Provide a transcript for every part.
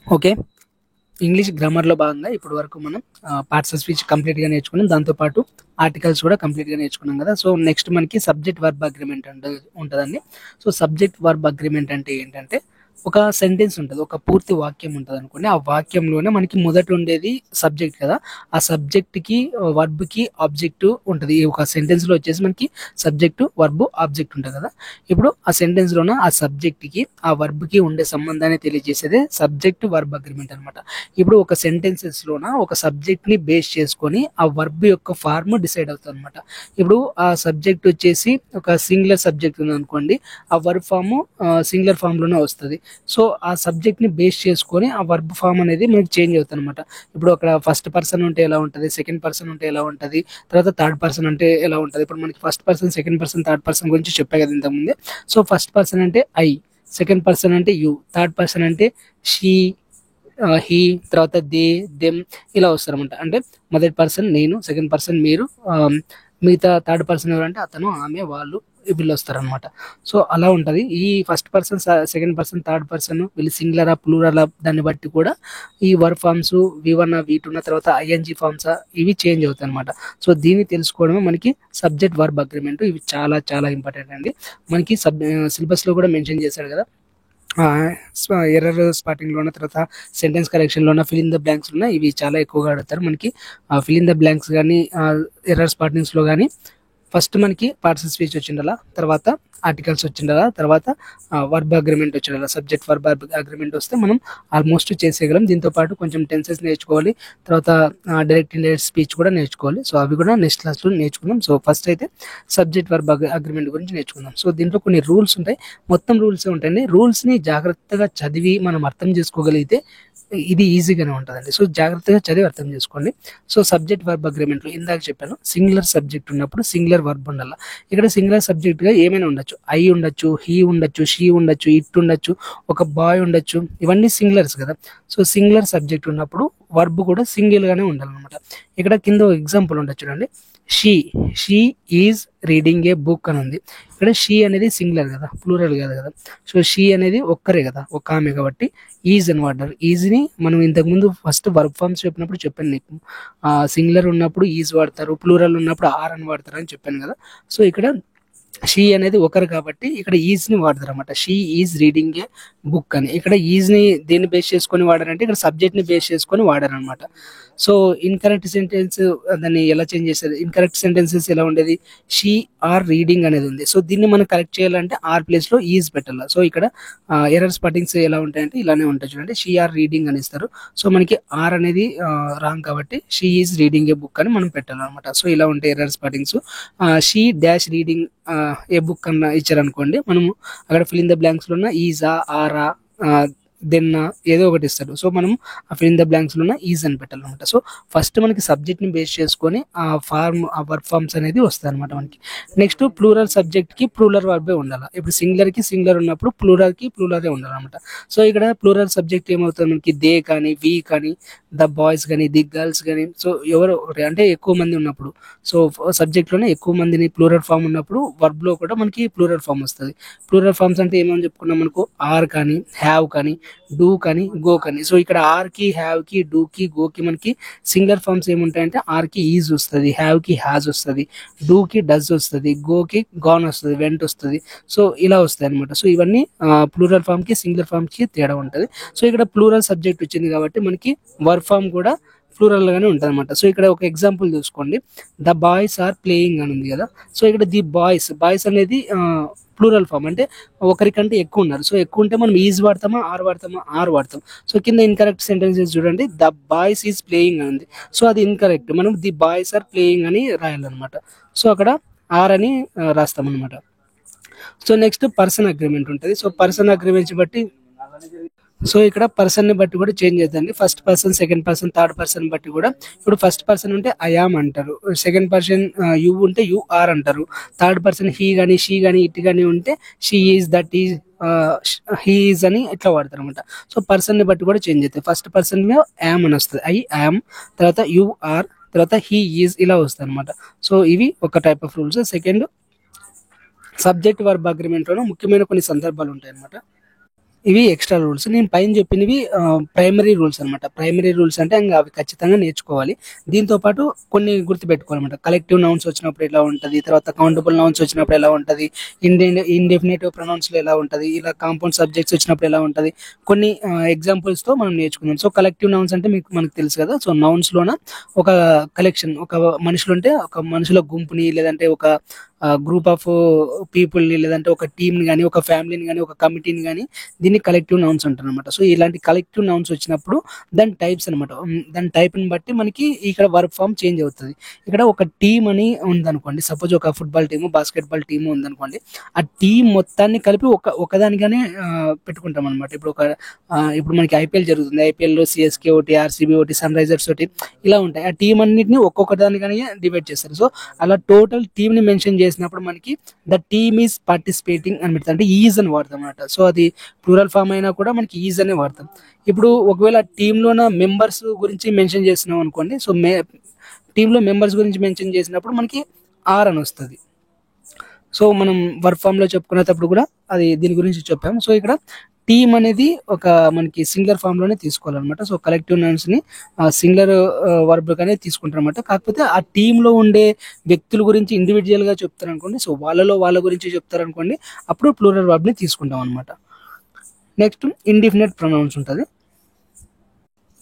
Okay. English గ్రామర్‌లో భాగంగా ఇప్పటి వరకు మనం పార్ట్స్ ఆఫ్ స్పీచ్ కంప్లీట్‌గా నేర్చుకున్నాం. దాంతో పాటు ఆర్టికల్స్ కూడా కంప్లీట్‌గా నేర్చుకున్నాం కదా! సో, నెక్స్ట్ మనకి సబ్జెక్ట్ వర్బ్ అగ్రీమెంట్ ఉంటదండి. సో, సబ్జెక్ట్ వర్బ్ అగ్రీమెంట్ అంటే ఏంటంటే, ఒక సెంటెన్స్ ఉంటది. ఒక పూర్తి వాక్యం ఉంటదనుకోండి. ఆ వాక్యంలోనే మనకి మొదట ఉండేది సబ్జెక్ట్ కదా! ఆ సబ్జెక్ట్‌కి, వర్బ్‌కి ఆబ్జెక్ట్ ఉంటది. ఈ ఒక సెంటెన్స్‌లో వచ్చేసి మనకి సబ్జెక్ట్, వర్బ్, ఆబ్జెక్ట్ ఉంటది కదా! ఇప్పుడు ఆ సెంటెన్స్‌లోన ఆ సబ్జెక్ట్‌కి, ఆ వర్బ్‌కి ఉండే సంబంధాన్ని తెలియజేసేదే సబ్జెక్ట్ వర్బ్ అగ్రీమెంట్ అనమాట. ఇప్పుడు ఒక సెంటెన్సెస్‌లోన ఒక సబ్జెక్ట్‌ని బేస్ చేసుకొని ఆ వర్బ్ యొక్క ఫార్మ్ డిసైడ్ అవుతదనమాట. ఇప్పుడు ఆ సబ్జెక్ట్ వచ్చేసి ఒక సింగులర్ సబ్జెక్ట్ ఉందనుకోండి. ఆ వర్బ్ ఫార్మ్ సింగులర్ ఫార్మ్‌లోనే వస్తది. సో, ఆ సబ్జెక్ట్‌ని బేస్ చేసుకొని ఆ వర్బ్ ఫార్మ్ అనేది మనకి చేంజ్ అవుతదనమాట. ఇప్పుడు అక్కడ ఫస్ట్ పర్సన్ ఉంటే ఎలా ఉంటది? సెకండ్ పర్సన్ ఉంటే ఎలా ఉంటది? తర్వాత థర్డ్ పర్సన్ అంటే ఎలా ఉంటది? ఇప్పుడు మనకి first person, second person, third person గురించి చెప్పా కదా ఇంతకుముందే. సో, ఫస్ట్ పర్సన్ అంటే ఐ, సెకండ్ పర్సన్ అంటే యూ, థర్డ్ పర్సన్ అంటే షీ, హీ, తర్వాత దే, దెమ్ ఇలా వస్తారనమాట. అంటే మొదటి పర్సన్ నేను, సెకండ్ పర్సన్ మీరు, మిగతా థర్డ్ పర్సన్ ఎవరంటే అతను, ఆమె, వాళ్ళు వీళ్ళొస్తారనమాట. సో, అలా ఉంటది. ఈ first person, second person, third person వీళ్ళు సింగులరా, ప్లూరలా దాన్ని బట్టి కూడా ఈ వర్బ్ ఫార్మ్స్ వి1, వి2 తర్వాత ఐఎన్‌జీ ఫార్మ్స్ ఇవి చేంజ్ అవుతాయన్నమాట. సో, దీన్ని తెలుసుకోవడమే మనకి సబ్జెక్ట్ వర్బ్ అగ్రీమెంట్. ఇవి చాలా చాలా ఇంపార్టెంట్ అండి. మనకి సిలబస్‌లో కూడా మెన్షన్ చేశాడు కదా! ఎర్రర్ స్పాటింగ్‌లోన తర్వాత సెంటెన్స్ కరెక్షన్‌లోన ఫిల్ ఇన్ ద బ్లాంక్స్‌లోన ఇవి చాలా ఎక్కువగా అడుగుతారు. మనకి ఫిల్ ఇన్ ద బ్లాంక్స్ గాని, ఎర్రర్ స్పాటింగ్స్‌లో గాని ఫస్ట్ మనకి పార్ట్స్ ఆఫ్ స్పీచ్ వచ్చిండాల. తర్వాత ఆర్టికల్స్ వచ్చిండాల. తర్వాత వర్బ్ అగ్రీమెంట్ వచ్చిండాల. సబ్జెక్ట్ వర్బ్ అగ్రీమెంట్ వస్తే మనం ఆల్మోస్ట్ చేసేయగలం. దీంతో పాటు కొంచెం టెన్సెస్ నేర్చుకోవాలి. తర్వాత డైరెక్ట్ ఇండైరెక్ట్ స్పీచ్ కూడా నేర్చుకోవాలి. సో, అవి కూడా నెక్స్ట్ క్లాస్‌లో నేర్చుకుందాం. సో, ఫస్ట్ అయితే సబ్జెక్ట్ వర్బ్ అగ్రీమెంట్ గురించి నేర్చుకుందాం. సో, దీంట్లో కొన్ని రూల్స్ ఉంటాయి. మొత్తం రూల్సే ఉంటాయండి. రూల్స్‌ని జాగ్రత్తగా చదివి మనం అర్థం చేసుకోగలిగితే ఇది ఈజీగానే ఉంటదండి. సో, జాగ్రత్తగా చదివి అర్థం చేసుకోండి. సో, సబ్జెక్ట్ వర్బ్ అగ్రీమెంట్‌లో ఇందాక చెప్పాను. సింగులర్ సబ్జెక్ట్ ఉన్నప్పుడు సింగులర్ వర్బ్ ఉండాల. ఇక్కడ సింగులర్ సబ్జెక్ట్‌గా ఏమైనా ఉండొచ్చు. ఐ ఉండొచ్చు, హీ ఉండొచ్చు, షీ ఉండొచ్చు, ఇట్ ఉండొచ్చు, ఒక బాయ్ ఉండొచ్చు. ఇవన్నీ సింగులర్స్ కదా! సో, సింగులర్ సబ్జెక్ట్ ఉన్నప్పుడు వర్బ్ కూడా సింగిల్‌గానే ఉండాలనమాట. ఇక్కడ కింద ఒక ఎగ్జాంపుల్ ఉండొచ్చు చూడండి. She, she is reading a book అని ఉంది. ఇక్కడ షీ అనేది సింగులర్ కదా! ప్లూరల్ కాదు కదా! సో, షీ అనేది ఒక్కరే కదా! ఒక ఆమె కాబట్టి ఈజ్ అని వాడారు. ఈజ్‌ని మనం ఇంతకుముందు ఫస్ట్ వర్బ్ ఫార్మ్స్ చెప్పినప్పుడు చెప్పాను నీకు. సింగులర్ ఉన్నప్పుడు ఈజ్ వాడతారు. ప్లూరల్ ఉన్నప్పుడు ఆర్ అని వాడతారు అని చెప్పాను కదా! సో, ఇక్కడ షీ అనేది ఒకరు కాబట్టి ఇక్కడ ఈజ్‌ని వాడతారన్నమాట. She is reading a book అని. ఇక్కడ ఈజ్‌ని దేన్ని బేస్ చేసుకొని వాడారంటే ఇక్కడ సబ్జెక్ట్‌ని బేస్ చేసుకొని వాడారన్నమాట. సో, ఇన్‌కరెక్ట్ సెంటెన్స్ దాన్ని ఎలా చేంజ్ చేసేది? ఇన్‌కరెక్ట్ సెంటెన్సెస్ ఎలా ఉండేది? షీ ఆర్ రీడింగ్ అనేది ఉంది. సో, దీన్ని మనం కరెక్ట్ చేయాలంటే ఆర్ ప్లేస్‌లో ఈజ్ పెట్టాల. సో, ఇక్కడ ఎర్రర్ స్పాటింగ్స్ ఎలా ఉంటాయంటే ఇలానే ఉంటాయి చూడండి. షీ ఆర్ రీడింగ్ అని ఇస్తారు. సో, మనకి ఆర్ అనేది రాంగ్ కాబట్టి she is reading a book అని మనం పెట్టాలన్నమాట. సో, ఇలా ఉంటాయి error spottings. She dash reading a book అన్న ఇచ్చారనుకోండి, మనము అక్కడ ఫిల్ ఇన్ ద బ్లాంక్స్‌లో ఉన్న ఈజా, ఆరా, దెన్ ఏదో ఒకటి ఇస్తాడు. సో, మనం ఆ ఫిల్ ఇన్ ద బ్లాంక్స్‌లో ఉన్న ఈజ్ అని పెట్టాలన్నమాట. సో, ఫస్ట్ మనకి సబ్జెక్ట్‌ని బేస్ చేసుకొని ఆ వర్బ్ ఫార్మ్స్ అనేది వస్తాయన్నమాట మనకి. నెక్స్ట్ ప్లూరల్ సబ్జెక్ట్‌కి ప్లూరల్ వర్బే ఉండాల. ఇప్పుడు సింగులర్‌కి సింగులర్ ఉన్నప్పుడు ప్లూరల్‌కి ప్లూరలే ఉండాలన్నమాట. సో, ఇక్కడ ప్లూరల్ సబ్జెక్ట్ ఏమవుతుంది మనకి దే కానీ, వి కానీ, ద బాయ్స్ గాని, ది గర్ల్స్ గాని, సో, ఎవరో ఒకటి అంటే ఎక్కువ మంది ఉన్నప్పుడు. సో, సబ్జెక్ట్‌లోనే ఎక్కువ మందిని ప్లూరల్ ఫార్మ్ ఉన్నప్పుడు వర్బ్‌లో కూడా మనకి ప్లూరల్ ఫార్మ్ వస్తది. ప్లూరల్ ఫార్మ్స్ అంటే ఏమని చెప్పుకున్నాం మనకు ఆర్ కానీ, హ్యావ్ కానీ, డూ కానీ, గో కానీ. సో, ఇక్కడ ఆర్‌కి, హ్యావ్‌కి, డూకి, గోకి మనకి సింగులర్ ఫార్మ్స్ ఏముంటాయంటే ఆర్‌కి ఈజ్ వస్తది, హ్యావ్‌కి హ్యాస్ వస్తది, డూకి డస్ వస్తది, గోకి గాన్ వస్తది, వెంట్ వస్తది. సో, ఇలా వస్తాయన్నమాట. సో, ఇవన్నీ ప్లూరల్ ఫార్మ్‌కి, సింగులర్ ఫార్మ్‌కి తేడా ఉంటది. సో, ఇక్కడ ప్లూరల్ సబ్జెక్ట్ వచ్చింది కాబట్టి మనకి వర్బ్ ఫార్మ్ కూడా ప్లూరల్ గానే ఉంటదన్నమాట. సో, ఇక్కడ ఒక ఎగ్జాంపుల్ చూసుకోండి. ద బాయ్స్ ఆర్ ప్లేయింగ్ అని ఉంది కదా! సో, ఇక్కడ ది బాయ్స్ అనేది ప్లూరల్ ఫార్మ్ అంటే ఒకరికంటే ఎక్కువ ఉన్నారు. సో, ఎక్కువ ఉంటే మనం ఈజ్ వాడతామా? ఆర్ వాడతామా? ఆర్ వాడతాం. సో, కింద ఇన్‌కరెక్ట్ సెంటెన్సెస్ చూడండి. ద బాయ్స్ ఈజ్ ప్లేయింగ్ అని ఉంది. సో, అది ఇన్‌కరెక్ట్. మనం ది బాయ్స్ ఆర్ ప్లేయింగ్ అని రాయాలన్నమాట. సో, అక్కడ ఆర్ అని రాస్తామన్నమాట. సో, నెక్స్ట్ పర్సన్ అగ్రీమెంట్ ఉంటది. సో, పర్సన్ అగ్రీమెంట్స్ బట్టి సో, ఇక్కడ పర్సన్‌ని బట్టి కూడా చేంజ్ అయితదండి. First person, second person, third person బట్టి కూడా ఇప్పుడు ఫస్ట్ పర్సన్ ఉంటే ఐ యామ్ అంటారు. సెకండ్ పర్సన్ యూ ఉంటే యూ ఆర్ అంటారు. థర్డ్ పర్సన్ హీ గాని, షీ గాని, ఇట్ గాని ఉంటే she is, that is, he is అని ఇట్లా వాడతారనమాట. సో, పర్సన్‌ని బట్టి కూడా చేంజ్ అయితాయి. ఫస్ట్ పర్సన్‌లో యామ్ అని వస్తది. ఐ యామ్, తర్వాత యూ ఆర్, తర్వాత హీ ఈజ్ ఇలా వస్తదనమాట. సో, ఇవి ఒక type of rules. Second subject verb అగ్రీమెంట్‌లోనే ముఖ్యమైన కొన్ని సందర్భాలు ఉంటాయన్నమాట. ఇవి ఎక్స్ట్రా రూల్స్. నేను పైన చెప్పినవి ప్రైమరీ రూల్స్ అనమాట. ప్రైమరీ రూల్స్ అంటే ఇంకా అవి ఖచ్చితంగా నేర్చుకోవాలి. దీంతో పాటు కొన్ని గుర్తుపెట్టుకోవాలన్నమాట. కలెక్టివ్ నౌన్స్ వచ్చినప్పుడు ఎలా ఉంటుంది, తర్వాత కౌంటబుల్ నౌన్స్ వచ్చినప్పుడు ఎలా ఉంటుంది, ఇండెఫినేటివ్ ప్రొనౌన్స్లో ఎలా ఉంటుంది, ఇలా కాంపౌండ్ సబ్జెక్ట్స్ వచ్చినప్పుడు ఎలా ఉంటుంది, కొన్ని ఎగ్జాంపుల్స్తో మనం నేర్చుకుందాం. సో కలెక్టివ్ నౌన్స్ అంటే మనకు తెలుసు కదా. సో నౌన్స్లోన ఒక కలెక్షన్, ఒక మనుషులు ఉంటే ఒక మనుషుల గుంపుని, లేదంటే ఒక గ్రూప్ ఆఫ్ పీపుల్ని, లేదంటే ఒక టీమ్ని కానీ, ఒక ఫ్యామిలీని కానీ, ఒక కమిటీని కానీ, దీన్ని కలెక్టివ్ నౌన్స్ అంటారు అనమాట. సో ఇలాంటి కలెక్టివ్ నౌన్స్ వచ్చినప్పుడు దాని టైప్స్ అనమాట. దాని టైప్ని బట్టి మనకి ఇక్కడ వర్బ్ ఫామ్ చేంజ్ అవుతుంది. ఇక్కడ ఒక టీమ్ అని ఉందనుకోండి, సపోజ్ ఒక ఫుట్బాల్ టీము, బాస్కెట్బాల్ టీము ఉందనుకోండి, ఆ టీం మొత్తాన్ని కలిపి ఒకదానిగానే పెట్టుకుంటాం అనమాట. ఇప్పుడు మనకి ఐపీఎల్ జరుగుతుంది. ఐపీఎల్లో సిఎస్కే ఒకటి, ఆర్సీబీ ఒకటి, సన్ రైజర్స్ ఒకటి, ఇలా ఉంటాయి. ఆ టీం అన్నింటినీ ఒక్కొక్క దానిగానే డివైడ్ చేస్తారు. సో అలా టోటల్ టీంని మెన్షన్ చేసినప్పుడు మనకి ద టీమ్ ఈజ్ పార్టిసిపేటింగ్ అని పెడతాం, అంటే ఈజ్ అని వాడతాం అనమాట. సో అది ప్లూరల్ ఫామ్ అయినా కూడా మనకి ఈజ్ అనే వాడతాం. ఇప్పుడు ఒకవేళ టీంలోన మెంబర్స్ గురించి మెన్షన్ చేస్తున్నాం అనుకోండి, సో టీంలో మెంబర్స్ గురించి మెన్షన్ చేసినప్పుడు మనకి ఆర్ అని వస్తుంది. సో మనం వర్క్ ఫామ్లో చెప్పుకునేటప్పుడు కూడా అది దీని గురించి చెప్పాం. సో ఇక్కడ టీమ్ అనేది ఒక మనకి సింగులర్ ఫామ్లోనే తీసుకోవాలన్నమాట. సో కలెక్టివ్ నౌన్స్ని సింగులర్ వర్బ్గానే తీసుకుంటారు అనమాట. కాకపోతే ఆ టీంలో ఉండే వ్యక్తుల గురించి ఇండివిజువల్గా చెప్తారు అనుకోండి, సో వాళ్ళ గురించి చెప్తారు అనుకోండి, అప్పుడు ప్లూరల్ వర్బ్ని తీసుకుంటాం అనమాట. నెక్స్ట్ ఇండిఫినెట్ ప్రొనౌన్స్ ఉంటుంది.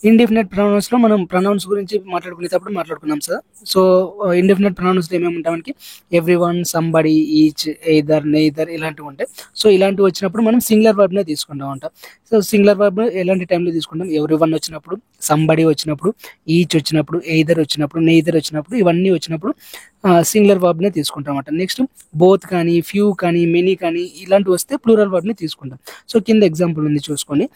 ఇండిఫినెట్ ప్రొనౌన్స్లో మనం ప్రొనౌన్స్ గురించి మాట్లాడుకునేటప్పుడు మాట్లాడుకున్నాం సార్. సో ఇండిఫినెట్ ప్రొనౌన్స్లో ఏమేమి ఉంటాయి మనకి, every one, somebody, each, either, neither ఇలాంటివి ఉంటాయి. సో ఇలాంటివి వచ్చినప్పుడు మనం సింగులర్ వర్బ్నే తీసుకుంటూ ఉంటాం. సో సింగులర్ వర్బ్ ఎలాంటి టైంలో తీసుకుంటాం, ఎవ్రీ వన్ వచ్చినప్పుడు, సంబడి వచ్చినప్పుడు, ఈచ్ వచ్చినప్పుడు, ఎయిదర్ వచ్చినప్పుడు, నెయిదర్ వచ్చినప్పుడు, ఇవన్నీ వచ్చినప్పుడు సింగులర్ వర్బ్నే తీసుకుంటాం అన్నమాట. నెక్స్ట్ బోత్ కానీ, ఫ్యూ కానీ, మెనీ కానీ ఇలాంటివి వస్తే ప్లూరల్ వర్బ్ని తీసుకుంటాం. సో కింద ఎగ్జాంపుల్ ఉంది చూసుకోండి.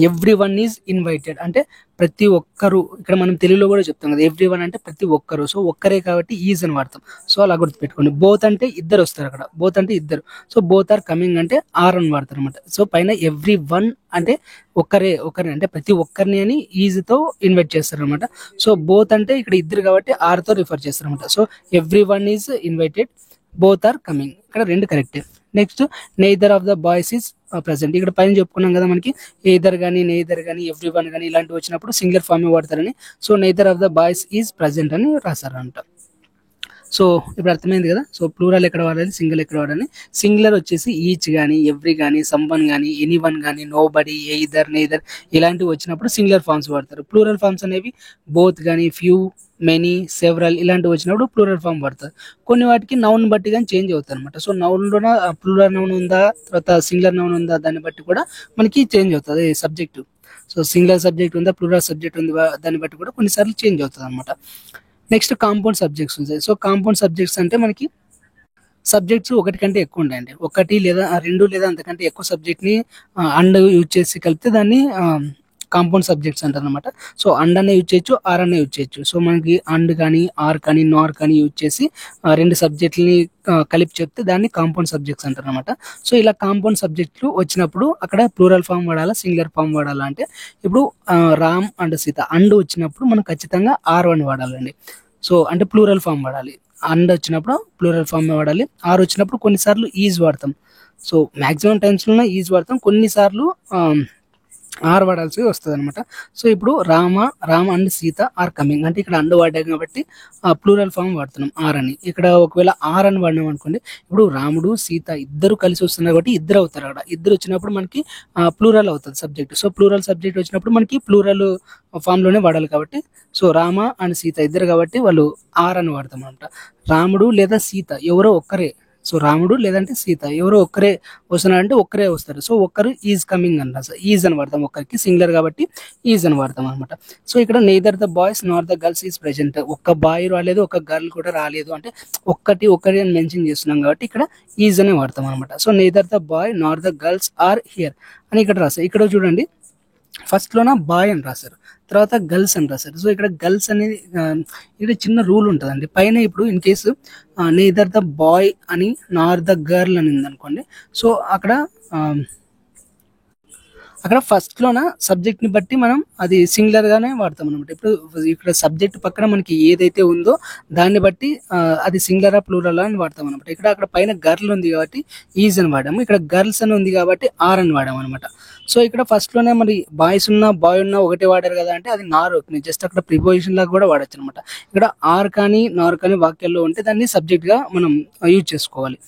ఎవ్రీ వన్ ఈజ్ ఇన్వైటెడ్ అంటే ప్రతి ఒక్కరు, ఇక్కడ మనం తెలుగులో కూడా చెప్తాం కదా, ఎవ్రీ వన్ అంటే ప్రతి ఒక్కరు. సో ఒక్కరే కాబట్టి ఈజ్ అని వాడతాం. సో అలా గుర్తుపెట్టుకోండి. బోత్ అంటే ఇద్దరు వస్తారు అక్కడ, బోత్ అంటే ఇద్దరు. సో బోత్ ఆర్ కమింగ్ అంటే ఆర్ అని వాడతారు అనమాట. సో పైన ఎవ్రీ వన్ అంటే ఒకరే అంటే ప్రతి ఒక్కరిని అని ఈజ్తో ఇన్వైట్ చేస్తారు అనమాట. సో బోత్ అంటే ఇక్కడ ఇద్దరు కాబట్టి ఆర్తో రిఫర్ చేస్తారు అనమాట. So every one is invited, both are coming, ఇక్కడ రెండు కరెక్టే. Next neither of the boys is present. ఇక్కడ పైన చెప్పుకున్నాం కదా మనకి ఎయిదర్ కానీ, నెయిదర్ కానీ, ఎవ్రీ వన్ కానీ ఇలాంటివి వచ్చినప్పుడు సింగులర్ ఫామ్ వాడతారని. So neither of the boys is present అని రాశారంట. సో ఇప్పుడు అర్థమైంది కదా. సో ప్లూరల్ ఎక్కడ వాడాలి, సింగిల్ ఎక్కడ వాడాలి. సింగులర్ వచ్చేసి ఈచ్ కానీ, ఎవ్రీ కానీ, సమ్వన్ కానీ, ఎనీ వన్ కానీ, నో బడీ, ఎయిదర్, నెయిదర్ ఇలాంటివి వచ్చినప్పుడు సింగులర్ ఫామ్స్ వాడతారు. ప్లూరల్ ఫామ్స్ అనేవి బోత్ కానీ, ఫ్యూ, మెనీ, సెవరల్ ఇలాంటివి వచ్చినప్పుడు ప్లూరల్ ఫామ్ పడుతుంది. కొన్ని వాటికి నౌన్ బట్టి కానీ చేంజ్ అవుతుంది అనమాట. సో నౌన్లోన ప్లూరల్ నౌన్ ఉందా, తర్వాత సింగులర్ నౌన్ ఉందా, దాన్ని బట్టి కూడా మనకి చేంజ్ అవుతుంది సబ్జెక్టు. సో సింగులర్ సబ్జెక్ట్ ఉందా, ప్లూరల్ సబ్జెక్ట్ ఉందా, దాన్ని బట్టి కూడా కొన్నిసార్లు చేంజ్ అవుతుంది అనమాట. నెక్స్ట్ కాంపౌండ్ సబ్జెక్ట్స్ ఉంటాయి. సో కాంపౌండ్ సబ్జెక్ట్స్ అంటే మనకి సబ్జెక్ట్స్ ఒకటి కంటే ఎక్కువ ఉంటాయండి. ఒకటి లేదా రెండు లేదా అంతకంటే ఎక్కువ సబ్జెక్ట్ని అండ్ యూజ్ చేసి కలిపితే దాన్ని కాంపౌండ్ సబ్జెక్ట్స్ అంటారు అనమాట. సో అండ్ అనే యూజ్ చేయొచ్చు, ఆర్ అనే యూజ్ చేయొచ్చు. సో మనకి అండ్ కానీ, ఆర్ కానీ, నార్ కానీ యూజ్ చేసి రెండు సబ్జెక్టులని కలిపి చెప్తే దాన్ని కాంపౌండ్ సబ్జెక్ట్స్ అంటారు అనమాట. సో ఇలా కాంపౌండ్ సబ్జెక్టులు వచ్చినప్పుడు అక్కడ ప్లూరల్ ఫామ్ వాడాలా, సింగులర్ ఫామ్ వాడాలా అంటే, ఇప్పుడు రామ్ అండ్ సీత అండ్ వచ్చినప్పుడు మనం ఖచ్చితంగా ఆర్ అని వాడాలండి. సో అంటే ప్లూరల్ ఫామ్ వాడాలి. అండ్ వచ్చినప్పుడు ప్లూరల్ ఫామ్ వాడాలి. ఆర్ వచ్చినప్పుడు కొన్నిసార్లు ఈజ్ వాడతాం. సో మ్యాక్సిమం టైమ్స్లోనే ఈజ్ వాడతాం, కొన్నిసార్లు ఆర్ వాడాల్సి వస్తుంది అనమాట. సో ఇప్పుడు Rama and Sita are coming అంటే ఇక్కడ అండ్ వాడాం కాబట్టి ప్లూరల్ ఫామ్ వాడుతున్నాం ఆర్ అని. ఇక్కడ ఒకవేళ ఆర్ అని వాడినాం అనుకోండి, ఇప్పుడు రాముడు సీత ఇద్దరు కలిసి వస్తున్నారు కాబట్టి ఇద్దరు అవుతారు. అక్కడ ఇద్దరు వచ్చినప్పుడు మనకి ప్లూరల్ అవుతుంది సబ్జెక్ట్. సో ప్లూరల్ సబ్జెక్ట్ వచ్చినప్పుడు మనకి ప్లూరల్ ఫామ్లోనే వాడాలి కాబట్టి, సో రామ అండ్ సీత ఇద్దరు కాబట్టి వాళ్ళు ఆర్ అని వాడతాం అనమాట. రాముడు లేదా సీత ఎవరో ఒక్కరే, సో రాముడు లేదంటే సీత ఎవరో ఒక్కరే వస్తున్నారంటే ఒక్కరే వస్తారు. సో ఒక్కరు ఈజ్ కమింగ్ అంటారు. సో ఈజ్ అని వాడతాం, ఒక్కరికి సింగులర్ కాబట్టి ఈజ్ అని వాడతాం అనమాట. సో ఇక్కడ neither the boys nor the girls is present, ఒక్క బాయ్ రాలేదు, ఒక గర్ల్ కూడా రాలేదు అంటే ఒక్కటి అని మెన్షన్ చేస్తున్నాం కాబట్టి ఇక్కడ ఈజ్ అనే వాడతాం అనమాట. So neither the boy nor the girls are here అని ఇక్కడ రాశారు. ఇక్కడ చూడండి ఫస్ట్లోన బాయ్ అని రాశారు, తర్వాత గర్ల్స్ అని రాశారు. సో ఇక్కడ గర్ల్స్ అనేది ఇక్కడ చిన్న రూల్ ఉంటుందండి. పైన ఇప్పుడు in case neither the bye అని నార్ ద గర్ల్ అని ఉంది అనుకోండి, సో అక్కడ అక్కడ ఫస్ట్ లోన సబ్జెక్ట్ ని బట్టి మనం అది సింగులర్ గానే వాడతాం అనమాట. ఇప్పుడు ఇక్కడ సబ్జెక్ట్ పక్కన మనకి ఏదైతే ఉందో దాన్ని బట్టి అది సింగులరా ప్లూరల్ అని వాడతాం అనమాట. అక్కడ పైన గర్ల్ ఉంది కాబట్టి ఈజ్ అని వాడాము, ఇక్కడ గర్ల్స్ అని ఉంది కాబట్టి ఆర్ అని వాడాము అనమాట. సో ఇక్కడ ఫస్ట్ లోనే మరి బాయ్స్ ఉన్నా బాయ్ ఉన్నా ఒకటే వాడారు కదా అంటే అది నార్ అవుతుంది, జస్ట్ అక్కడ ప్రిపోజిషన్ లాగా కూడా వాడచ్చు అనమాట. ఇక్కడ ఆర్ కానీ నార్ కానీ వాక్యాల్లో ఉంటే దాన్ని సబ్జెక్ట్ గా మనం యూజ్ చేసుకోవాలి.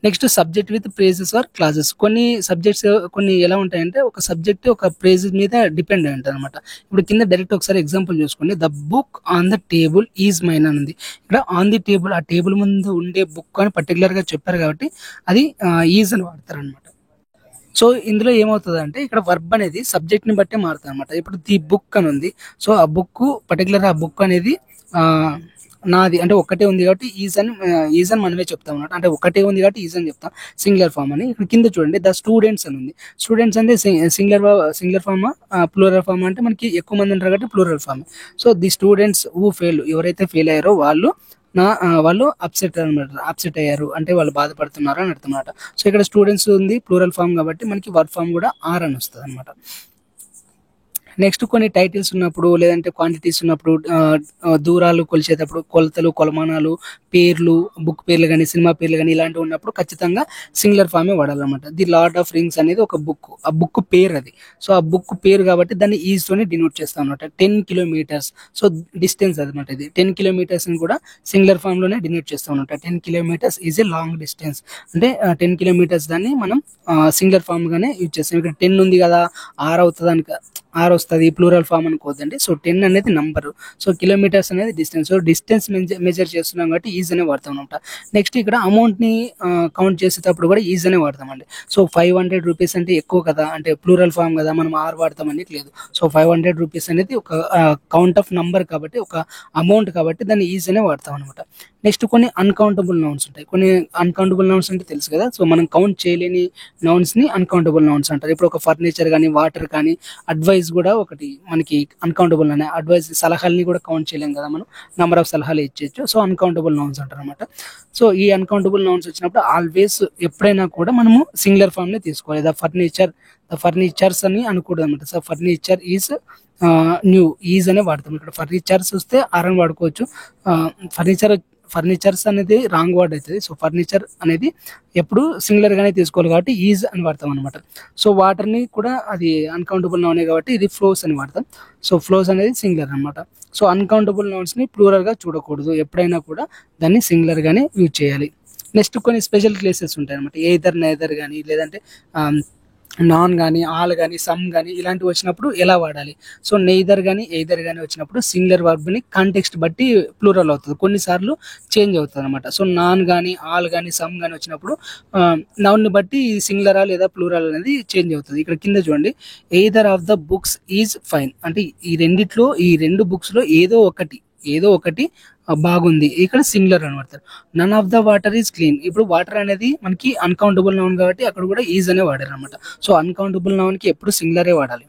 Next subject with phrases or clauses. కొన్ని సబ్జెక్ట్స్ కొన్ని ఎలా ఉంటాయంటే ఒక సబ్జెక్ట్ ఒక ప్రేజ్ మీద డిపెండ్ అయి ఉంటుంది అనమాట. ఇప్పుడు కింద డైరెక్ట్ ఒకసారి ఎగ్జాంపుల్ చూసుకోండి. The book on the table is mine అని ఉంది. ఇక్కడ ఆన్ ది టేబుల్, ఆ టేబుల్ ముందు ఉండే బుక్ అని పర్టికులర్ గా చెప్పారు కాబట్టి అది ఈజ్ అని వాడతారు అనమాట. సో ఇందులో ఏమవుతుంది అంటే ఇక్కడ వర్బ్ అనేది సబ్జెక్ట్ ని బట్టే మారుతుంది అనమాట. ఇప్పుడు ది బుక్ అని ఉంది, సో ఆ బుక్ పర్టికులర్ ఆ బుక్ అనేది నాది అంటే ఒక్కటే ఉంది కాబట్టి ఈజ్ అని మనమే చెప్తాం అనమాట. అంటే ఒకటే ఉంది కాబట్టి ఈజ్ అని చెప్తాం, సింగులర్ ఫామ్ అని. ఇక్కడ కింద చూడండి ద స్టూడెంట్స్ అని ఉంది. స్టూడెంట్స్ అంటే సింగులర్ ఫామ్ ప్లూరల్ ఫామ్ అంటే మనకి ఎక్కువ మంది ఉంటారు కాబట్టి plural form. So the students who fail, ఎవరైతే ఫెయిల్ అయ్యారో వాళ్ళు అప్సెట్ అయ్యారు అంటే వాళ్ళు బాధపడుతున్నారు అని అర్థం అనమాట. సో ఇక్కడ స్టూడెంట్స్ ఉంది ప్లూరల్ ఫామ్ కాబట్టి మనకి వర్బ్ ఫామ్ కూడా ఆర్ అని వస్తుంది అనమాట. నెక్స్ట్ కొన్ని టైటిల్స్ ఉన్నప్పుడు లేదంటే క్వాంటిటీస్ ఉన్నప్పుడు దూరాలు కొలిచేటప్పుడు కొలతలు కొలమానాలు పేర్లు బుక్ పేర్లు కానీ సినిమా పేర్లు కానీ ఇలాంటివి ఉన్నప్పుడు ఖచ్చితంగా సింగులర్ ఫామే వాడాలన్నమాట. ది లార్డ్ ఆఫ్ రింగ్స్ అనేది ఒక బుక్, ఆ బుక్ పేరు అది. సో ఆ బుక్ పేరు కాబట్టి దాన్ని ఈజ్ తోనే డినోట్ చేస్తాం అనమాట. 10 కిలోమీటర్స్, సో డిస్టెన్స్ అనమాట. ఇది 10 కిలోమీటర్స్ ని కూడా సింగులర్ ఫామ్ లోనే డినోట్ చేస్తాం అనమాట. 10 kilometres is a long distance అంటే 10 కిలోమీటర్స్ దాన్ని మనం సింగులర్ ఫామ్ గానే యూజ్ చేస్తాం. ఇక్కడ 10 ఉంది కదా ఆర్ అవుతుంది అని ఆర్ వస్తుంది ప్లూరల్ ఫామ్ అనుకోవద్దండి. సో 10 అనేది నంబర్, సో కిలోమీటర్స్ అనేది డిస్టెన్స్. సో డిస్టెన్స్ మెజర్ చేస్తున్నాం కాబట్టి ఈజ్ అనే వాడతాం అనమాట. నెక్స్ట్ ఇక్కడ అమౌంట్ ని కౌంట్ చేసేటప్పుడు కూడా ఈజ్ అనే వాడతామండి. సో 500 రూపీస్ అంటే ఎక్కువ కదా, అంటే ప్లూరల్ ఫామ్ కదా మనం ఆర్ వాడతామని లేదు. సో 500 రూపీస్ అనేది ఒక కౌంట్ ఆఫ్ నంబర్ కాబట్టి ఒక అమౌంట్ కాబట్టి దాన్ని ఈజ్ అనే వాడతాం అనమాట. నెక్స్ట్ కొన్ని అన్కౌంటబుల్ నౌన్స్ ఉంటాయి. కొన్ని అన్కౌంటబుల్ నౌన్స్ అంటే తెలుసు కదా, సో మనం కౌంట్ చేయలేని నౌన్స్ ని అన్కౌంటబుల్ నౌన్స్ అంటారు. ఇప్పుడు ఒక ఫర్నిచర్ కానీ వాటర్ కానీ అడ్వైస్ కూడా ఒకటి మనకి అన్కౌంటబుల్ అనే అడ్వైస్ సలహాలని కూడా కౌంట్ చేయలేం కదా మనం, నంబర్ ఆఫ్ సలహాలు ఇచ్చేయచ్చు. సో అన్కౌంటబుల్ నౌన్స్ అంటారు అనమాట. సో ఈ అన్కౌంటబుల్ నౌన్స్ వచ్చినప్పుడు ఆల్వేస్ ఎప్పుడైనా కూడా మనము సింగులర్ ఫామ్ ని తీసుకోవాలి. ద ఫర్నిచర్స్ అని అనకూడదు అనమాట. So furniture is new, is అనే వాడతాం. ఇక్కడ ఫర్నిచర్స్ వస్తే ఆర్ అని వాడుకోవచ్చు. ఫర్నిచర్స్ అనేది రాంగ్ వర్డ్ అవుతుంది. సో ఫర్నిచర్ అనేది ఎప్పుడు సింగులర్ గానే తీసుకోవాలి కాబట్టి ఈజ్ అని వాడతాం అనమాట. సో వాటర్ ని కూడా అది అన్కౌంటబుల్ నౌనే కాబట్టి ఇది ఫ్లోస్ అని వాడతాం. సో ఫ్లోస్ అనేది సింగులర్ అనమాట. సో అన్కౌంటబుల్ నౌన్స్ ని ప్లూరల్ గా చూడకూడదు, ఎప్పుడైనా కూడా దాన్ని సింగులర్ గానే యూజ్ చేయాలి. నెక్స్ట్ కొన్ని స్పెషల్ కేసెస్ ఉంటాయి అనమాట. ఎయిదర్ నైదర్ కానీ లేదంటే నాన్ కానీ ఆల్ కానీ సమ్ కానీ ఇలాంటివి వచ్చినప్పుడు ఎలా వాడాలి. సో నెయిదర్ కానీ ఎయిదర్ కానీ వచ్చినప్పుడు సింగులర్ వర్బ్ ని కాంటెక్స్ట్ బట్టి ప్లూరల్ అవుతుంది, కొన్నిసార్లు చేంజ్ అవుతుంది అనమాట. సో నాన్ కానీ ఆల్ కానీ సమ్ కానీ వచ్చినప్పుడు నౌన్ ని బట్టి సింగులరా లేదా ప్లూరల్ అనేది చేంజ్ అవుతుంది. ఇక్కడ కింద చూడండి either of the books is fine అంటే ఈ రెండు బుక్స్ లో ఏదో ఒకటి బాగుంది, ఇక్కడ సింగులర్ అని వాడతారు. None of the water is clean, ఇప్పుడు వాటర్ అనేది మనకి అన్కౌంటబుల్ నౌన్ కాబట్టి అక్కడ కూడా ఈజ్ అనే వాడారు అనమాట. సో అన్కౌంటబుల్ నౌన్ కి ఎప్పుడు సింగులరే వాడాలి.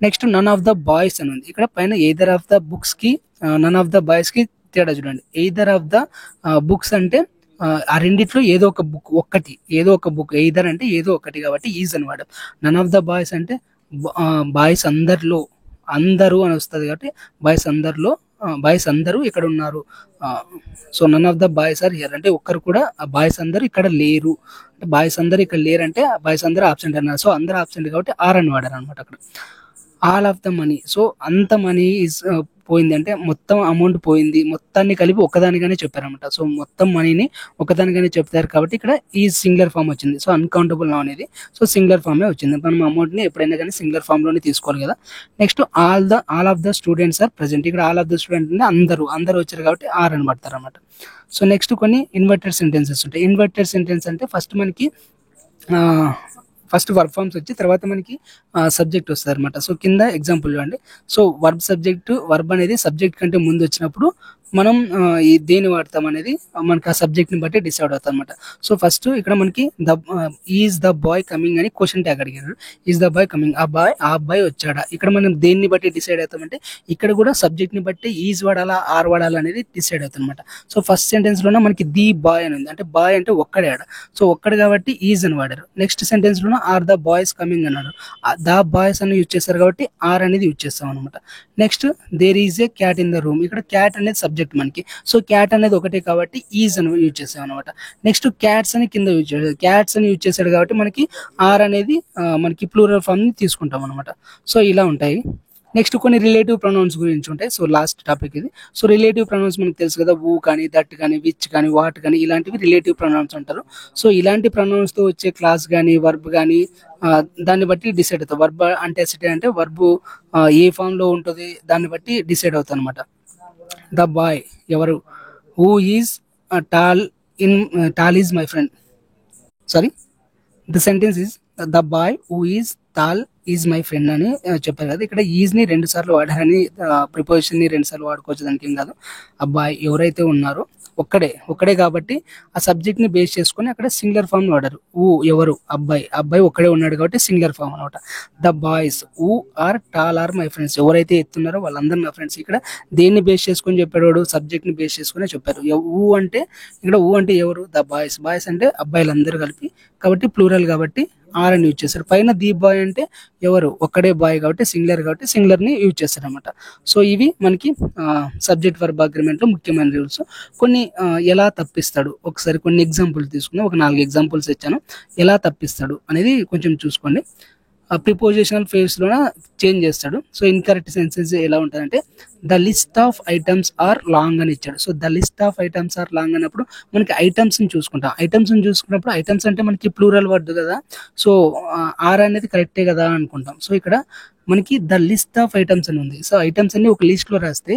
Next none of the boys అని ఉంది. ఇక్కడ పైన ఎయిదర్ ఆఫ్ ద బుక్స్ కి నన్ ఆఫ్ ద బాయ్స్ కి తేడా చూడండి. ఎయిదర్ ఆఫ్ ద బుక్స్ అంటే ఆ రెండిట్లో ఏదో ఒక బుక్ ఎయిదర్ అంటే ఏదో ఒకటి కాబట్టి ఈజ్ అని వాడాం. నన్ ఆఫ్ ద బాయ్స్ అంటే బాయ్స్ అందరూ అని వస్తుంది కాబట్టి బాయ్స్ అందరూ ఇక్కడ ఉన్నారు. So none of the boys are here అంటే ఒక్కరు కూడా బాయ్స్ అందరూ ఇక్కడ లేరు, అంటే బాయ్స్ అందరూ ఇక్కడ లేరంటే బాయ్స్ అందరూ ఆబ్సెంట్ అన్నారు. సో అందరూ ఆబ్సెంట్ కాబట్టి ఆర్ అని వాడారు అనమాట అక్కడ. All of the money, so అంత మనీ ఇస్ పోయింది అంటే మొత్తం అమౌంట్ పోయింది, మొత్తాన్ని కలిపి ఒకదానిగానే చెప్పారనమాట. సో మొత్తం మనీని ఒకదానిగానే చెప్తారు కాబట్టి ఇక్కడ ఈ సింగులర్ ఫామ్ వచ్చింది. సో అన్కౌంటబుల్ నౌన్ అనేది సో సింగులర్ ఫామే వచ్చింది. మనం అమౌంట్ ని ఎప్పుడైనా కానీ సింగులర్ ఫామ్ లోనే తీసుకోవాలి కదా. Next all of the students are present, ఇక్కడ ఆల్ ఆఫ్ ద స్టూడెంట్ అంటే అందరూ వచ్చారు కాబట్టి ఆర్ అని పడతారు అనమాట. సో నెక్స్ట్ కొన్ని ఇన్వర్టెడ్ సెంటెన్సెస్ ఉంటాయి. ఇన్వర్టెడ్ సెంటెన్స్ అంటే ఫస్ట్ వర్బ్ ఫామ్స్ వచ్చి తర్వాత మనకి సబ్జెక్ట్ వస్తుంది అనమాట. సో కింద ఎగ్జాంపుల్ చూడండి. సో వర్బ్ అనేది సబ్జెక్ట్ కంటే ముందు వచ్చినప్పుడు మనం దేన్ని వాడతాం అనేది మనకి ఆ సబ్జెక్ట్ ని బట్టి డిసైడ్ అవుతాం అనమాట. సో ఫస్ట్ ఇక్కడ మనకి ఈజ్ ద బాయ్ కమింగ్ అని క్వశ్చన్ ట్యాగ్ అడిగారు. ఈజ్ ద బాయ్ కమింగ్, ఆ అబ్బాయి వచ్చాడా. ఇక్కడ మనం దేన్ని బట్టి డిసైడ్ అవుతామంటే ఇక్కడ కూడా సబ్జెక్ట్ ని బట్టి ఈజ్ వాడాలా ఆర్ వాడాలా అనేది డిసైడ్ అవుతుంది అనమాట. సో ఫస్ట్ సెంటెన్స్ లోనే మనకి ది బాయ్ అని ఉంది, అంటే బాయ్ అంటే ఒక్కడే ఆడ, సో ఒక్కడు కాబట్టి ఈజ్ అని వాడారు. నెక్స్ట్ సెంటెన్స్ లోనే ఆర్ ద బాయ్స్ కమింగ్ అన్నారు, ద బాయ్స్ అని యూజ్ చేస్తారు కాబట్టి ఆర్ అనేది యూజ్ చేస్తాం అనమాట. Next there is a cat in the room, ఇక్కడ క్యాట్ అనేది సబ్జెక్ట్ మనకి, సో క్యాట్ అనేది ఒకటే కాబట్టి ఈజ్ అని యూజ్ చేసాం అనమాట. నెక్స్ట్ క్యాట్స్ అని కింద యూజ్ చేశాడు, క్యాట్స్ అని యూజ్ చేశాడు కాబట్టి మనకి ఆర్ అనేది మనకి ప్లూరల్ ఫామ్ ని తీసుకుంటాం అనమాట. సో ఇలా ఉంటాయి. నెక్స్ట్ కొన్ని రిలేటివ్ ప్రొనౌన్స్ గురించి ఉంటాయి. సో లాస్ట్ టాపిక్ ఇది. సో రిలేటివ్ ప్రొనౌన్స్ మనకు తెలుసు కదా, ఊ కానీ దట్ కానీ విచ్ కానీ వాట్ కానీ ఇలాంటివి రిలేటివ్ ప్రొనౌన్స్ అంటారు. సో ఇలాంటి ప్రొనౌన్స్ తో వచ్చే క్లాస్ కానీ వర్బ్ కానీ దాన్ని బట్టి డిసైడ్ అవుతాం. వర్బ్ అంటే వర్బ్ ఏ ఫామ్ లో ఉంటుంది దాన్ని బట్టి డిసైడ్ అవుతాం అనమాట. ద బాయ్ ఎవరు, who is tall is my friend, sorry the sentence is the boy who is tall is my friend అని చెప్పారు కదా. ఇక్కడ ఈజ్ ని 2 సార్లు వాడారని, ప్రిపోజిషన్ ని 2 సార్లు వాడుకోవచ్చు, దానికి ఏం కాదు. అబ్బాయి ఎవరైతే ఉన్నారో ఒక్కడే కాబట్టి ఆ సబ్జెక్ట్ ని బేస్ చేసుకుని అక్కడ సింగులర్ ఫామ్ వాడారు. ఊ ఎవరు, అబ్బాయి ఒక్కడే ఉన్నాడు కాబట్టి సింగులర్ ఫామ్ అనమాట. The boys who are tall are my friends, ఎవరైతే ఎత్తున్నారో వాళ్ళందరూ నా ఫ్రెండ్స్. ఇక్కడ దేన్ని బేస్ చేసుకుని చెప్పాడు, సబ్జెక్ట్ ని బేస్ చేసుకుని చెప్పారు. ఊ అంటే ఎవరు, ద బాయ్స్ అంటే అబ్బాయిలందరూ కలిపి కాబట్టి ప్లూరల్ కాబట్టి ఆర్ అని యూజ్ చేస్తారు. పైన ది బాయ్ అంటే ఎవరు, ఒక్కడే బాయ్ కాబట్టి సింగులర్ ని యూజ్ చేస్తారు అనమాట. సో ఇవి మనకి సబ్జెక్ట్ వర్బ్ అగ్రిమెంట్ లో ముఖ్యమైన రూల్స్. కొన్ని ఎలా తప్పిస్తాడు ఒకసారి కొన్ని ఎగ్జాంపుల్స్ తీసుకుని, ఒక 4 ఎగ్జాంపుల్స్ ఇచ్చాను, ఎలా తప్పిస్తాడు అనేది కొంచెం చూసుకోండి. ప్రిపోజిషనల్ ఫేస్ లోన చేంజ్ చేస్తాడు. సో ఇన్కరెక్ట్ సెన్సెస్ ఎలా ఉంటాయంటే the list of items are long అని ఇచ్చాడు. సో the list of items are long అన్నప్పుడు మనకి ఐటమ్స్ ని చూసుకుంటాం. ఐటమ్స్ ని చూసుకున్నప్పుడు ఐటమ్స్ అంటే మనకి ప్లూరల్ వర్డ్ కదా, సో ఆర్ అనేది కరెక్టే కదా అనుకుంటాం. సో ఇక్కడ మనకి ద లిస్ట్ ఆఫ్ ఐటమ్స్ అని ఉంది. సో ఐటమ్స్ అన్ని ఒక లిస్ట్ లో రాస్తే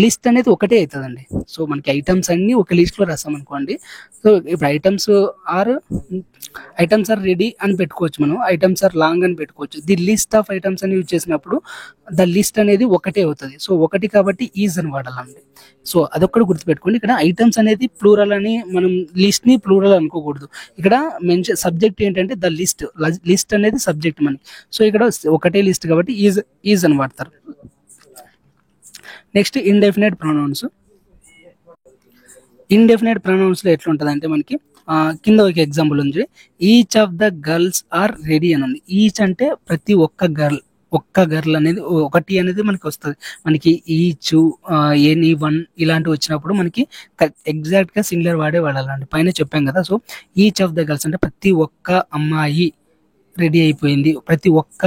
లిస్ట్ అనేది ఒకటే అవుతుందండి. సో మనకి ఐటమ్స్ అన్ని ఒక లిస్ట్ లో రాసాం అనుకోండి. సో ఇప్పుడు ఐటమ్స్ ఆర్ రెడీ అని పెట్టుకోవచ్చు, మనం ఐటమ్స్ ఆర్ లాంగ్ అని పెట్టుకోవచ్చు. ది లిస్ట్ ఆఫ్ ఐటమ్స్ అని యూజ్ చేసినప్పుడు ద లిస్ట్ అనేది ఒకటే అవుతుంది. సో ఒకటి కాబట్టి ఈజ్ అని వాడాలండి. సో అదొక్కటి గుర్తుపెట్టుకోండి. ఇక్కడ ఐటమ్స్ అనేది ప్లూరల్ అని మనం లిస్ట్ ని ప్లూరల్ అనుకోకూడదు. ఇక్కడ సబ్జెక్ట్ ఏంటంటే ద లిస్ట్ అనేది సబ్జెక్ట్ మనకి. సో ఇక్కడ ఒకటే లిస్ట్ కాబట్టి ఈజ్ అని వాడతారు. Next indefinite pronouns. Indefinite pronouns లో ఎట్లా ఉంటుంది అంటే మనకి కింద ఒక ఎగ్జాంపుల్ ఉంది. Each of the girls are ready అని ఉంది. ఈచ్ అంటే ప్రతి ఒక్క గర్ల్ అనేది ఒకటి అనేది మనకి వస్తుంది. మనకి ఈచ్ ఎనీ వన్ ఇలాంటివి వచ్చినప్పుడు మనకి ఎగ్జాక్ట్ గా సింగులర్ వాడాలండి. పైన చెప్పాం కదా. So each of the girls అంటే ప్రతి ఒక్క అమ్మాయి రెడీ అయిపోయింది, ప్రతి ఒక్క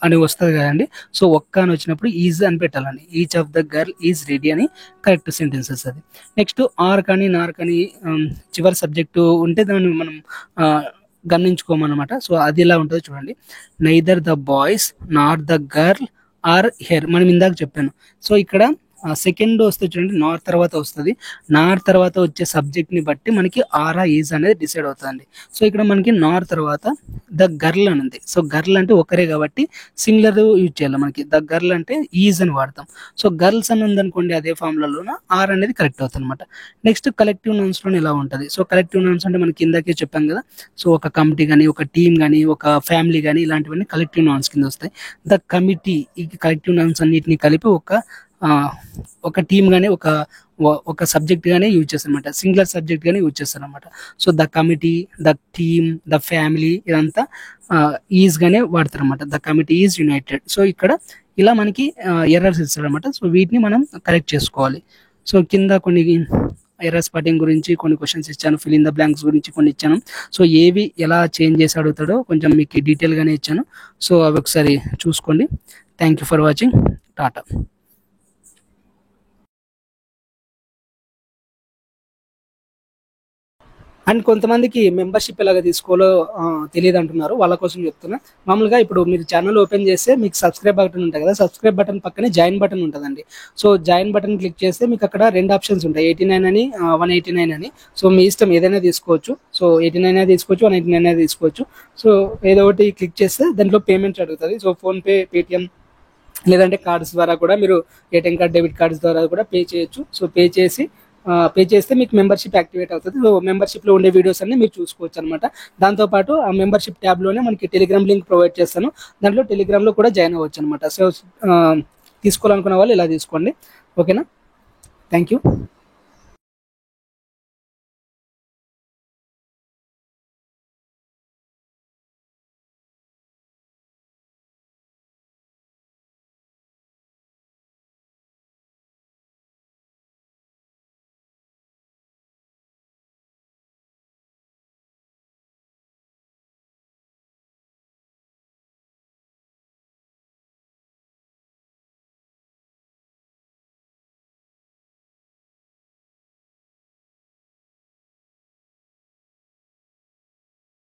అని వస్తుంది కదండి. సో ఒక్క అని వచ్చినప్పుడు ఈజ్ అని పెట్టాలండి. Each of the girl is ready అని కరెక్ట్ సెంటెన్సెస్ అది. నెక్స్ట్ ఆర్ కానీ నార్ కానీ చివరి సబ్జెక్టు ఉంటే దాన్ని మనం గమనించుకోమన్నమాట. సో అది ఎలా ఉంటుందో చూడండి. Neither the boys nor the girl are here, మనం ఇందాక చెప్పాను. సో ఇక్కడ సెకండ్ వస్తే చూడండి, నార్ తర్వాత వస్తుంది. నార్ తర్వాత వచ్చే సబ్జెక్ట్ ని బట్టి మనకి ఆరా ఈజ్ అనేది డిసైడ్ అవుతుందండి. సో ఇక్కడ మనకి నార్ తర్వాత ద గర్ల్ అని ఉంది. సో గర్ల్ అంటే ఒకరే కాబట్టి సింగులర్ యూజ్ చేయాలి. మనకి ద గర్ల్ అంటే ఈజ్ అని వాడతాం. సో గర్ల్స్ అని ఉందనుకోండి అదే ఫార్ములాలోన ఆర్ అనేది కరెక్ట్ అవుతుంది అనమాట. నెక్స్ట్ కలెక్టివ్ నౌన్స్ లో ఇలా ఉంటుంది. సో కలెక్టివ్ నౌన్స్ అంటే మనకి ఇందాకే చెప్పాం కదా. సో ఒక కమిటీ కానీ, ఒక టీమ్ కానీ, ఒక ఫ్యామిలీ కానీ ఇలాంటివన్నీ కలెక్టివ్ నౌన్స్ కింద వస్తాయి. ద కమిటీ, ఈ కలెక్టివ్ నౌన్స్ అన్నిటిని కలిపి ఒక టీమ్ గానీ ఒక సబ్జెక్ట్ గానే యూజ్ చేస్తారనమాట. సింగులర్ సబ్జెక్ట్ గానే యూజ్ చేస్తారనమాట. So the committee, the team, the family ఇదంతా ఈజ్ గానే వాడతారనమాట. The committee is united. So ఇక్కడ ఇలా మనకి ఎర్రర్స్ ఇస్తారనమాట. సో వీటిని మనం కరెక్ట్ చేసుకోవాలి. సో కింద కొన్ని ఎర్రర్ స్పాటింగ్ గురించి కొన్ని క్వశ్చన్స్ ఇచ్చాను, ఫిల్ ఇన్ ద బ్లాంక్స్ గురించి కొన్ని ఇచ్చాను. సో ఏవి ఎలా చేంజ్ చేసి అడుగుతాడో కొంచెం మీకు డీటెయిల్ గానే ఇచ్చాను. సో అవి ఒకసారి చూసుకోండి. Thank you for watching. Tata. And కొంతమందికి మెంబర్షిప్ ఎలాగ తీసుకోవాలో తెలియదు అంటున్నారు, వాళ్ళ కోసం చెప్తున్నా. మామూలుగా ఇప్పుడు మీరు ఛానల్ ఓపెన్ చేస్తే మీకు సబ్స్క్రైబ్ బటన్ ఉంటుంది కదా, సబ్స్క్రైబ్ బటన్ పక్కనే జాయిన్ బటన్ ఉంటుందండి. సో జాయిన్ బటన్ క్లిక్ చేస్తే మీకు అక్కడ 2 ఆప్షన్స్ ఉంటాయి, 89 అని 189 అని. సో మీ ఇష్టం ఏదైనా తీసుకోవచ్చు. సో 89 తీసుకోవచ్చు, 189 తీసుకోవచ్చు. సో ఏదో ఒకటి క్లిక్ చేస్తే దాంట్లో పేమెంట్ అడుగుతుంది. సో ఫోన్పే, పేటిఎం లేదంటే కార్డ్స్ ద్వారా కూడా మీరు ఏటీఎం కార్డ్, డెబిట్ కార్డ్స్ ద్వారా కూడా పే చేయొచ్చు. సో పే చేస్తే మీకు మెంబర్షిప్ యాక్టివేట్ అవుతుంది. సో మెంబర్షిప్లో ఉండే వీడియోస్ అన్ని మీరు చూసుకోవచ్చు అనమాట. దాంతోపాటు ఆ మెంబర్షిప్ ట్యాబ్లోనే మనకి టెలిగ్రామ్ లింక్ ప్రొవైడ్ చేస్తాను, దాంట్లో టెలిగ్రామ్లో కూడా జాయిన్ అవ్వచ్చు అనమాట. సో తీసుకోవాలనుకున్న వాళ్ళు ఇలా తీసుకోండి. ఓకేనా? Thank you.